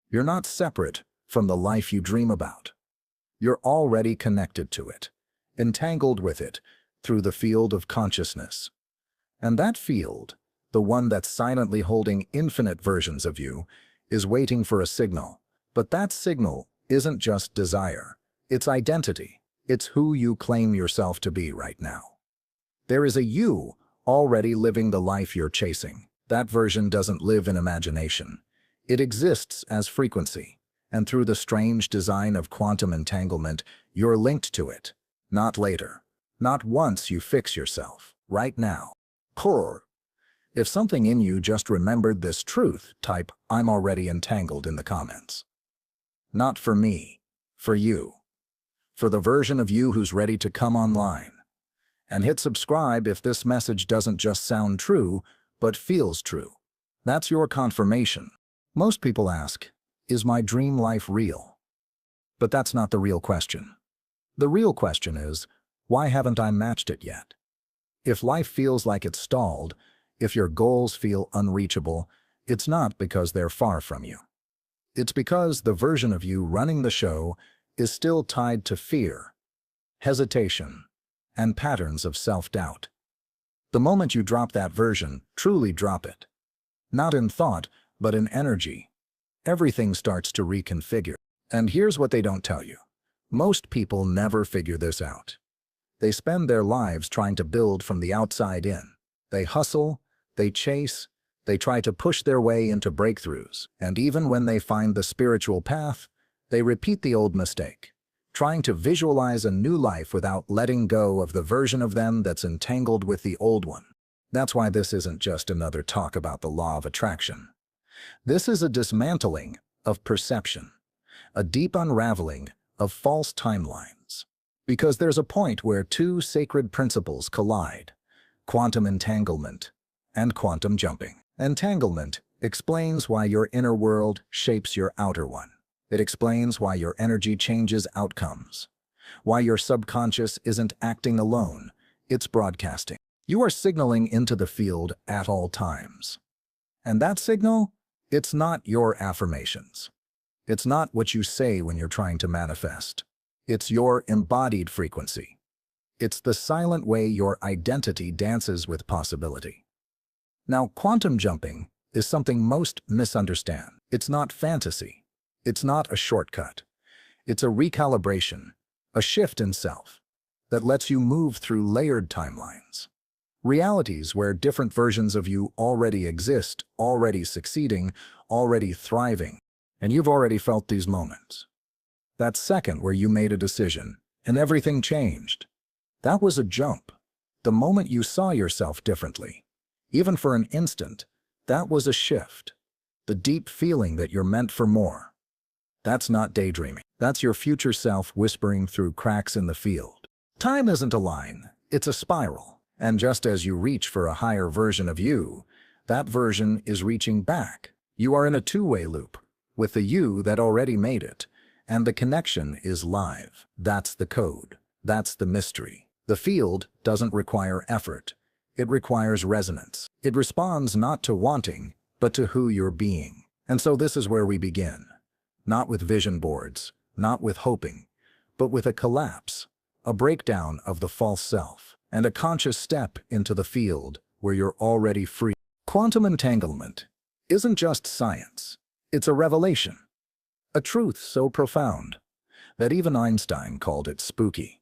You're not separate from the life you dream about. You're already connected to it, entangled with it through the field of consciousness. And that field, the one that's silently holding infinite versions of you, is waiting for a signal. But that signal isn't just desire. It's identity. It's who you claim yourself to be right now. There is a you already living the life you're chasing. That version doesn't live in imagination. It exists as frequency. And through the strange design of quantum entanglement, you're linked to it. Not later. Not once you fix yourself. Right now. Purr. If something in you just remembered this truth, type "I'm already entangled" in the comments. Not for me. For you. For the version of you who's ready to come online. And hit subscribe if this message doesn't just sound true, but feels true. That's your confirmation. Most people ask, is my dream life real? But that's not the real question. The real question is, why haven't I matched it yet? If life feels like it's stalled, if your goals feel unreachable, it's not because they're far from you. It's because the version of you running the show is still tied to fear, hesitation, and patterns of self-doubt. The moment you drop that version, truly drop it. Not in thought, but in energy. Everything starts to reconfigure. And here's what they don't tell you. Most people never figure this out. They spend their lives trying to build from the outside in. They hustle, they chase, they try to push their way into breakthroughs. And even when they find the spiritual path, they repeat the old mistake, trying to visualize a new life without letting go of the version of them that's entangled with the old one. That's why this isn't just another talk about the law of attraction. This is a dismantling of perception, a deep unraveling of false timelines. Because there's a point where two sacred principles collide: quantum entanglement and quantum jumping. Entanglement explains why your inner world shapes your outer one. It explains why your energy changes outcomes, why your subconscious isn't acting alone, it's broadcasting. You are signaling into the field at all times. And that signal, it's not your affirmations. It's not what you say when you're trying to manifest. It's your embodied frequency. It's the silent way your identity dances with possibility. Now, quantum jumping is something most misunderstand. It's not fantasy. It's not a shortcut. It's a recalibration, a shift in self that lets you move through layered timelines. Realities where different versions of you already exist, already succeeding, already thriving. And you've already felt these moments. That second where you made a decision and everything changed. That was a jump. The moment you saw yourself differently. Even for an instant, that was a shift. The deep feeling that you're meant for more. That's not daydreaming. That's your future self whispering through cracks in the field. Time isn't a line, it's a spiral. And just as you reach for a higher version of you, that version is reaching back. You are in a two-way loop, with the you that already made it, and the connection is live. That's the code. That's the mystery. The field doesn't require effort. It requires resonance. It responds not to wanting, but to who you're being. And so this is where we begin. Not with vision boards, not with hoping, but with a collapse, a breakdown of the false self, and a conscious step into the field where you're already free. Quantum entanglement isn't just science. It's a revelation. A truth so profound that even Einstein called it spooky.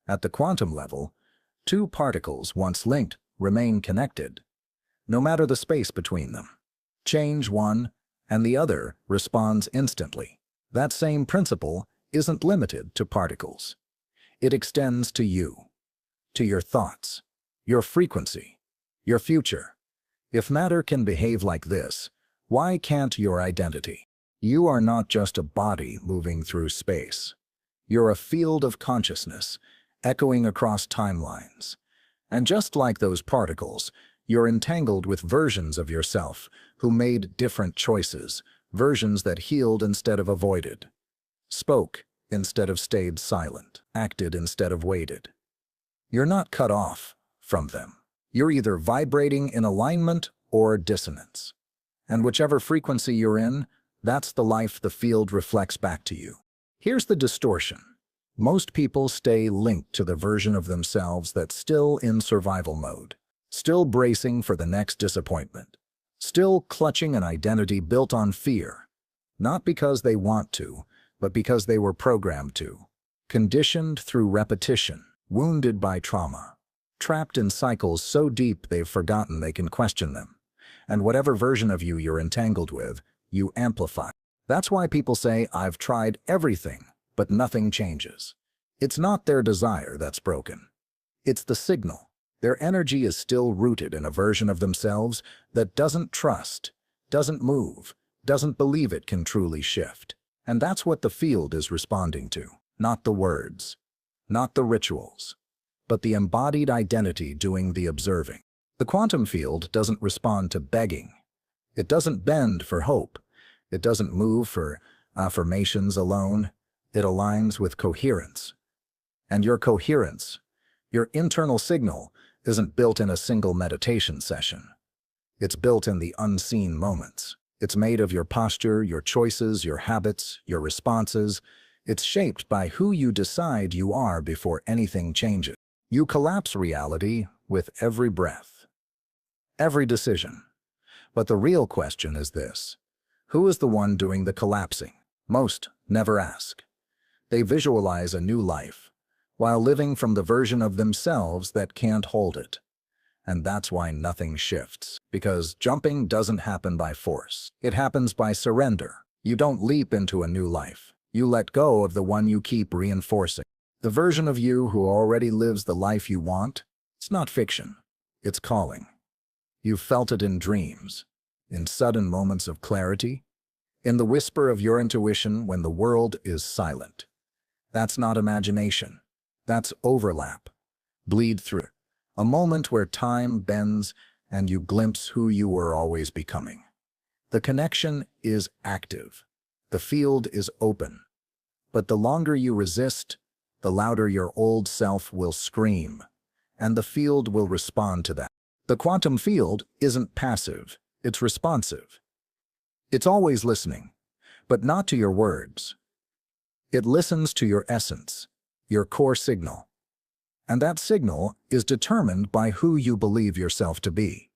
At the quantum level, two particles once linked remain connected, no matter the space between them. Change one, and the other responds instantly. That same principle isn't limited to particles. It extends to you, to your thoughts, your frequency, your future. If matter can behave like this, why can't your identity? You are not just a body moving through space. You're a field of consciousness, echoing across timelines. And just like those particles, you're entangled with versions of yourself who made different choices, versions that healed instead of avoided, spoke instead of stayed silent, acted instead of waited. You're not cut off from them. You're either vibrating in alignment or dissonance. And whichever frequency you're in, That's the life the field reflects back to you. Here's the distortion. Most people stay linked to the version of themselves that's still in survival mode, still bracing for the next disappointment, still clutching an identity built on fear, not because they want to, but because they were programmed to, conditioned through repetition, wounded by trauma, trapped in cycles so deep they've forgotten they can question them. And whatever version of you you're entangled with, you amplify. That's why people say, "I've tried everything, but nothing changes." It's not their desire that's broken. It's the signal. Their energy is still rooted in a version of themselves that doesn't trust, doesn't move, doesn't believe it can truly shift. And that's what the field is responding to. Not the words, not the rituals, but the embodied identity doing the observing. The quantum field doesn't respond to begging. It doesn't bend for hope. It doesn't move for affirmations alone. It aligns with coherence. And your coherence, your internal signal, isn't built in a single meditation session. It's built in the unseen moments. It's made of your posture, your choices, your habits, your responses. It's shaped by who you decide you are before anything changes. You collapse reality with every breath, every decision. But the real question is this: who is the one doing the collapsing? Most never ask. They visualize a new life, while living from the version of themselves that can't hold it. And that's why nothing shifts, because jumping doesn't happen by force. It happens by surrender. You don't leap into a new life. You let go of the one you keep reinforcing. The version of you who already lives the life you want, it's not fiction. It's calling. You've felt it in dreams, in sudden moments of clarity, in the whisper of your intuition when the world is silent. That's not imagination. That's overlap. Bleed through. A moment where time bends and you glimpse who you were always becoming. The connection is active. The field is open. But the longer you resist, the louder your old self will scream, and the field will respond to that. The quantum field isn't passive, it's responsive. It's always listening, but not to your words. It listens to your essence, your core signal. And that signal is determined by who you believe yourself to be.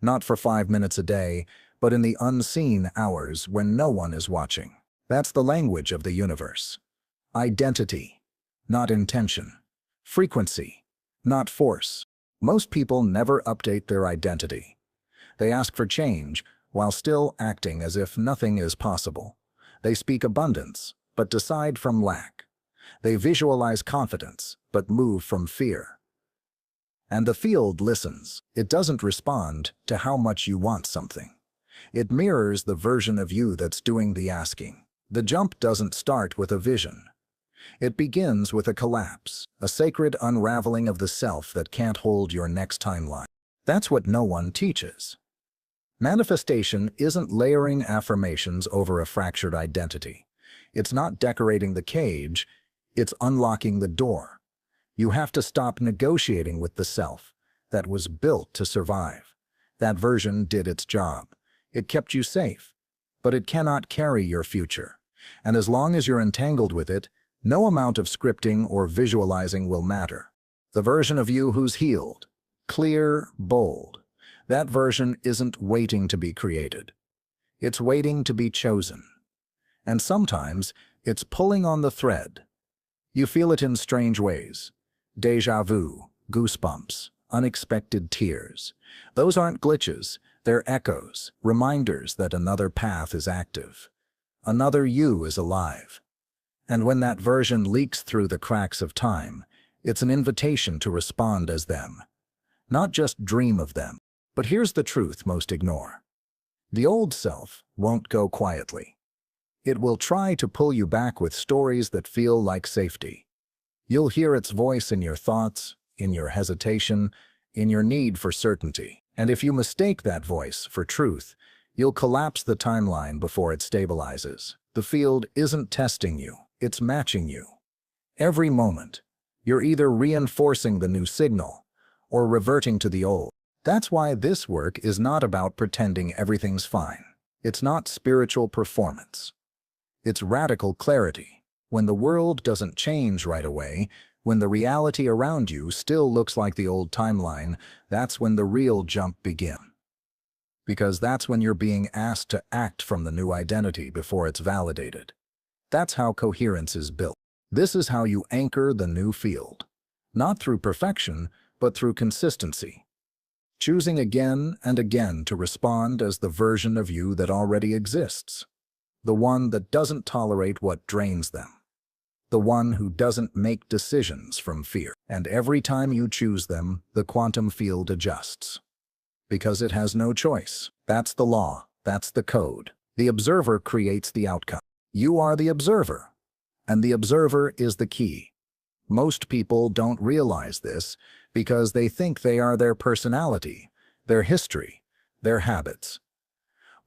Not for 5 minutes a day, but in the unseen hours when no one is watching. That's the language of the universe. Identity, not intention. Frequency, not force. Most people never update their identity. They ask for change while still acting as if nothing is possible. They speak abundance, but decide from lack. They visualize confidence, but move from fear. And the field listens. It doesn't respond to how much you want something. It mirrors the version of you that's doing the asking. The jump doesn't start with a vision. It begins with a collapse, a sacred unraveling of the self that can't hold your next timeline. That's what no one teaches. Manifestation isn't layering affirmations over a fractured identity. It's not decorating the cage, it's unlocking the door. You have to stop negotiating with the self that was built to survive. That version did its job. It kept you safe, but it cannot carry your future. And as long as you're entangled with it, no amount of scripting or visualizing will matter. The version of you who's healed, clear, bold, that version isn't waiting to be created. It's waiting to be chosen. And sometimes it's pulling on the thread. You feel it in strange ways. Déjà vu, goosebumps, unexpected tears. Those aren't glitches, they're echoes, reminders that another path is active. Another you is alive. And when that version leaks through the cracks of time, it's an invitation to respond as them. Not just dream of them. But here's the truth most ignore. The old self won't go quietly. It will try to pull you back with stories that feel like safety. You'll hear its voice in your thoughts, in your hesitation, in your need for certainty. And if you mistake that voice for truth, you'll collapse the timeline before it stabilizes. The field isn't testing you, it's matching you. Every moment, you're either reinforcing the new signal or reverting to the old. That's why this work is not about pretending everything's fine. It's not spiritual performance. It's radical clarity. When the world doesn't change right away, when the reality around you still looks like the old timeline, that's when the real jump begins. Because that's when you're being asked to act from the new identity before it's validated. That's how coherence is built. This is how you anchor the new field. Not through perfection, but through consistency. Choosing again and again to respond as the version of you that already exists. The one that doesn't tolerate what drains them. The one who doesn't make decisions from fear. And every time you choose them, the quantum field adjusts. Because it has no choice. That's the law. That's the code. The observer creates the outcome. You are the observer. And the observer is the key. Most people don't realize this because they think they are their personality, their history, their habits.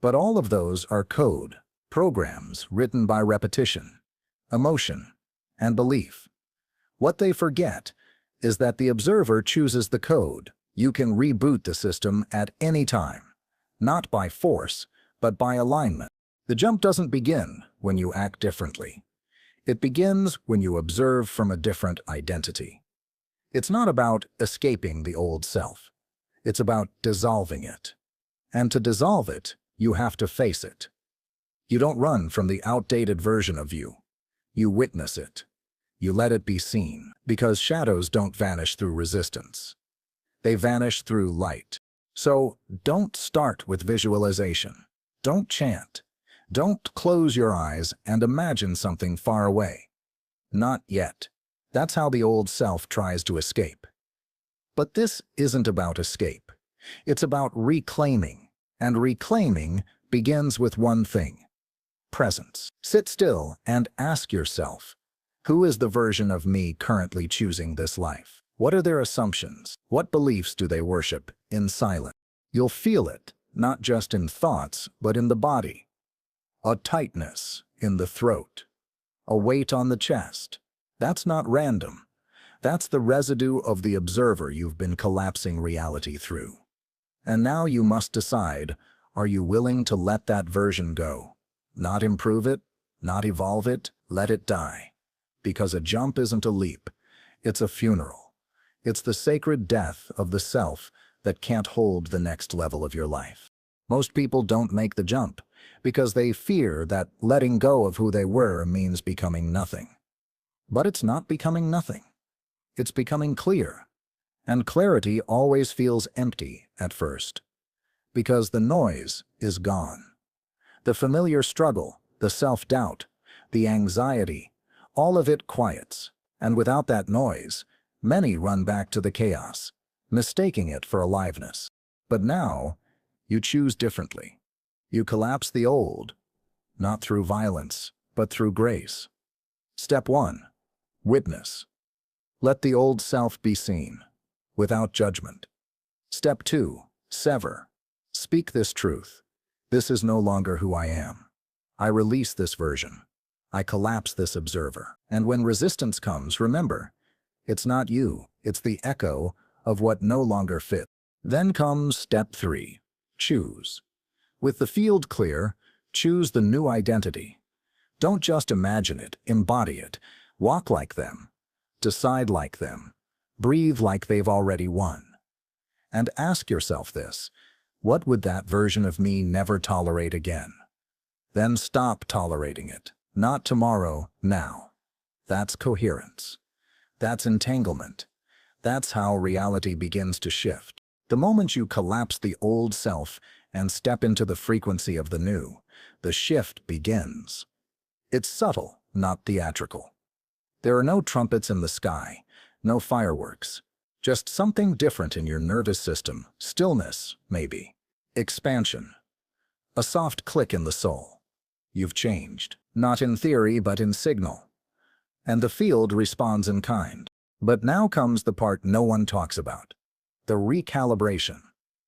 But all of those are code, programs written by repetition, emotion, and belief. What they forget is that the observer chooses the code. You can reboot the system at any time, not by force, but by alignment. The jump doesn't begin when you act differently. It begins when you observe from a different identity. It's not about escaping the old self. It's about dissolving it. And to dissolve it, you have to face it. You don't run from the outdated version of you. You witness it. You let it be seen, because shadows don't vanish through resistance. They vanish through light. So don't start with visualization. Don't chant. Don't close your eyes and imagine something far away. Not yet. That's how the old self tries to escape. But this isn't about escape. It's about reclaiming. And reclaiming begins with one thing: presence. Sit still and ask yourself, who is the version of me currently choosing this life? What are their assumptions? What beliefs do they worship in silence? You'll feel it, not just in thoughts, but in the body. A tightness in the throat. A weight on the chest. That's not random. That's the residue of the observer you've been collapsing reality through. And now you must decide, are you willing to let that version go? Not improve it, not evolve it, let it die. Because a jump isn't a leap, it's a funeral. It's the sacred death of the self that can't hold the next level of your life. Most people don't make the jump because they fear that letting go of who they were means becoming nothing. But it's not becoming nothing. It's becoming clear. And clarity always feels empty at first, because the noise is gone. The familiar struggle, the self-doubt, the anxiety, all of it quiets. And without that noise, many run back to the chaos, mistaking it for aliveness. But now, you choose differently. You collapse the old, not through violence, but through grace. Step 1. Witness. Let the old self be seen, without judgment. Step 2. Sever. Speak this truth. This is no longer who I am. I release this version. I collapse this observer. And when resistance comes, remember, it's not you, it's the echo of what no longer fits. Then comes step 3. Choose. With the field clear, choose the new identity. Don't just imagine it, embody it. Walk like them. Decide like them. Breathe like they've already won. And ask yourself this: what would that version of me never tolerate again? Then stop tolerating it. Not tomorrow, now. That's coherence. That's entanglement. That's how reality begins to shift. The moment you collapse the old self and step into the frequency of the new, the shift begins. It's subtle, not theatrical. There are no trumpets in the sky, no fireworks, just something different in your nervous system, stillness, maybe, expansion, a soft click in the soul. You've changed, not in theory but in signal. And the field responds in kind. But now comes the part no one talks about. The recalibration.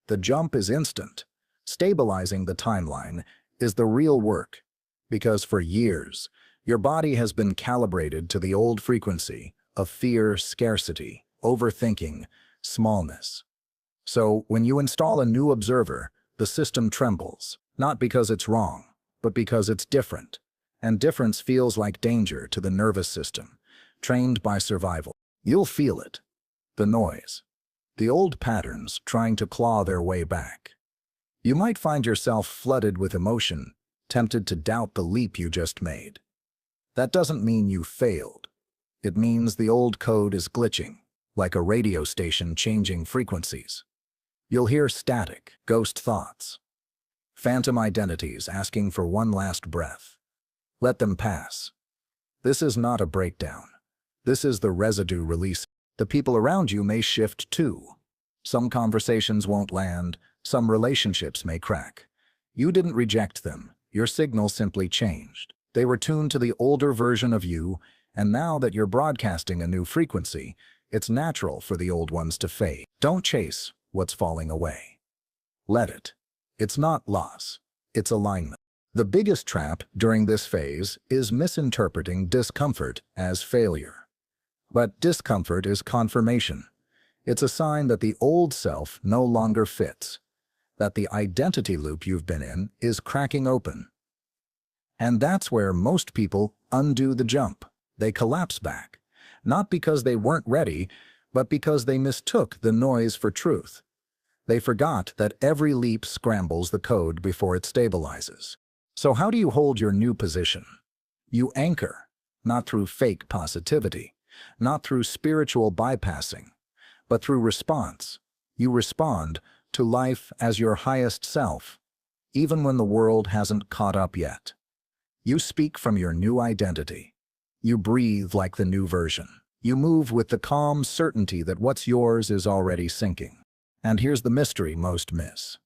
The jump is instant. Stabilizing the timeline is the real work, because for years, your body has been calibrated to the old frequency of fear, scarcity, overthinking, smallness. So when you install a new observer, the system trembles, Not because it's wrong, but because it's different. And difference feels like danger to the nervous system, trained by survival. You'll feel it. The noise. The old patterns trying to claw their way back. You might find yourself flooded with emotion, tempted to doubt the leap you just made. That doesn't mean you failed. It means the old code is glitching, like a radio station changing frequencies. You'll hear static, ghost thoughts, phantom identities asking for one last breath. Let them pass. This is not a breakdown. This is the residue release. The people around you may shift too. Some conversations won't land, some relationships may crack. You didn't reject them, your signal simply changed. They were tuned to the older version of you, and now that you're broadcasting a new frequency, it's natural for the old ones to fade. Don't chase what's falling away. Let it. It's not loss, it's alignment. The biggest trap during this phase is misinterpreting discomfort as failure. But discomfort is confirmation. It's a sign that the old self no longer fits, that the identity loop you've been in is cracking open. And that's where most people undo the jump. They collapse back, not because they weren't ready, but because they mistook the noise for truth. They forgot that every leap scrambles the code before it stabilizes. So how do you hold your new position? You anchor, not through fake positivity, not through spiritual bypassing, but through response. You respond to life as your highest self, even when the world hasn't caught up yet. You speak from your new identity. You breathe like the new version. You move with the calm certainty that what's yours is already sinking. And here's the mystery most miss.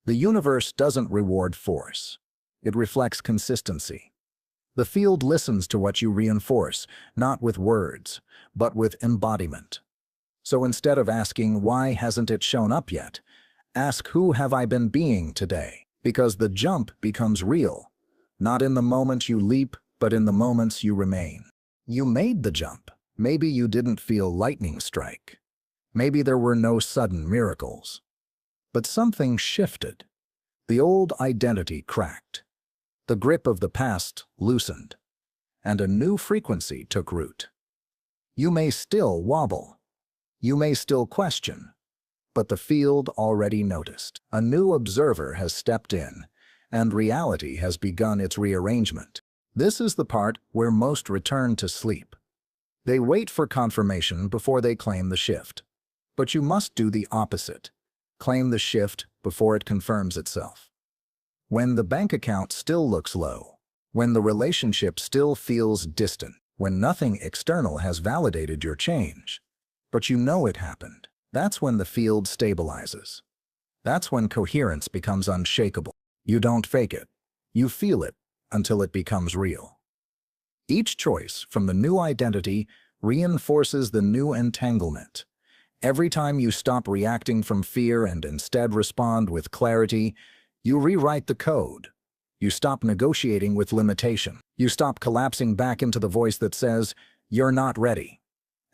The universe doesn't reward force. It reflects consistency. The field listens to what you reinforce, not with words, but with embodiment. So instead of asking, why hasn't it shown up yet? Ask, who have I been being today? Because the jump becomes real, not in the moment you leap, but in the moments you remain. You made the jump. Maybe you didn't feel lightning strike. Maybe there were no sudden miracles. But something shifted. The old identity cracked. The grip of the past loosened. And a new frequency took root. You may still wobble. You may still question. But the field already noticed. A new observer has stepped in, and reality has begun its rearrangement. This is the part where most return to sleep. They wait for confirmation before they claim the shift. But you must do the opposite. Claim the shift before it confirms itself. When the bank account still looks low, when the relationship still feels distant, when nothing external has validated your change, but you know it happened, that's when the field stabilizes. That's when coherence becomes unshakable. You don't fake it. You feel it until it becomes real. Each choice from the new identity reinforces the new entanglement. Every time you stop reacting from fear and instead respond with clarity, you rewrite the code. You stop negotiating with limitation. You stop collapsing back into the voice that says, "You're not ready."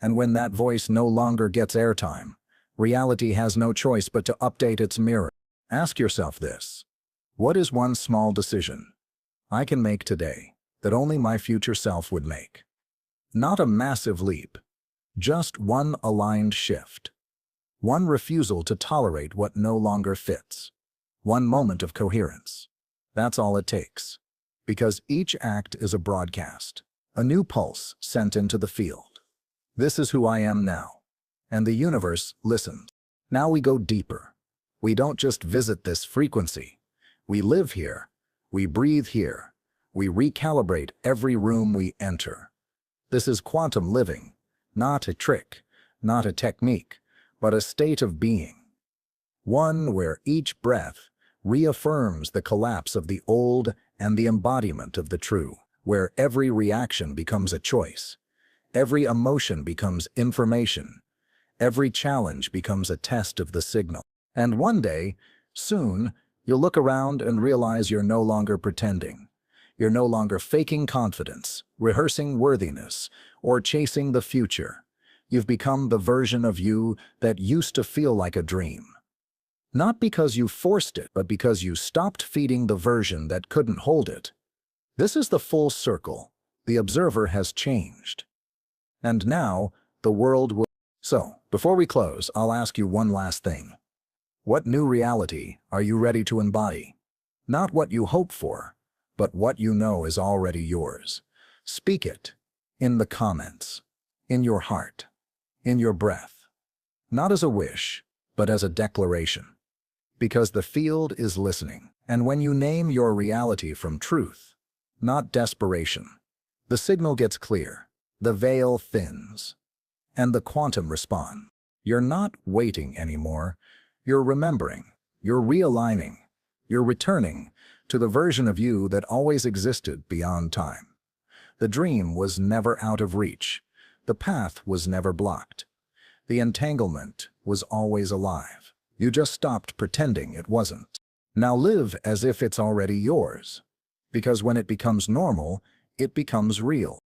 And when that voice no longer gets airtime, reality has no choice but to update its mirror. Ask yourself this: what is one small decision I can make today that only my future self would make? Not a massive leap, just one aligned shift. One refusal to tolerate what no longer fits. One moment of coherence. That's all it takes. Because each act is a broadcast, a new pulse sent into the field. This is who I am now. And the universe listens. Now we go deeper. We don't just visit this frequency. We live here. We breathe here. We recalibrate every room we enter. This is quantum living, not a trick, not a technique, but a state of being. One where each breath reaffirms the collapse of the old and the embodiment of the true, where every reaction becomes a choice, every emotion becomes information, every challenge becomes a test of the signal. And one day, soon, you'll look around and realize you're no longer pretending. You're no longer faking confidence, rehearsing worthiness, or chasing the future. You've become the version of you that used to feel like a dream. Not because you forced it, but because you stopped feeding the version that couldn't hold it. This is the full circle. The observer has changed. And now, the world will... So, before we close, I'll ask you one last thing. What new reality are you ready to embody? Not what you hope for, but what you know is already yours. Speak it. In the comments. In your heart. In your breath. Not as a wish, but as a declaration. Because the field is listening. And when you name your reality from truth, not desperation, the signal gets clear, the veil thins, and the quantum responds. You're not waiting anymore. You're remembering. You're realigning. You're returning to the version of you that always existed beyond time. The dream was never out of reach. The path was never blocked. The entanglement was always alive. You just stopped pretending it wasn't. Now live as if it's already yours. Because when it becomes normal, it becomes real.